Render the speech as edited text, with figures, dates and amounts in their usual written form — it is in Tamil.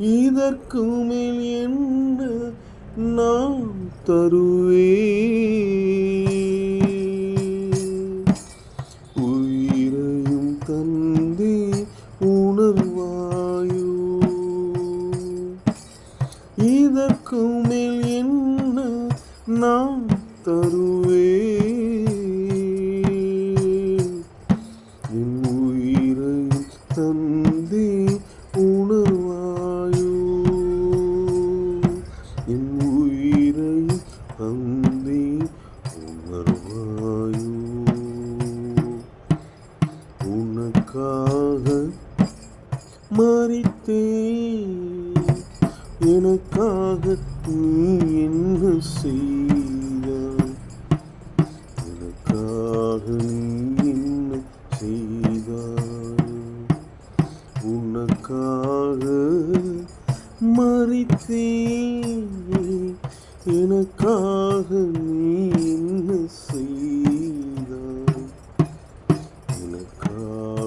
இதற்கு மேல் என்ன நான் தருவேன்? உயிரையும் தந்தே உணர்வாயோ? இதற்கு மேல் என்ன நான் தருவேன்? என் உயிரையும் தந்தே உணர்வாயோ? என் உயிரையும் தந்தே உணர்வாயோ? உனக்காக மரித்தேன், எனக்காக நீ என்ன செய்தாய்? எனக்காக நீ என்ன செய்தாய்? உனக்காக மரித்தேன், எனக்காக நீ என்ன செய்தாய்? எனக்காக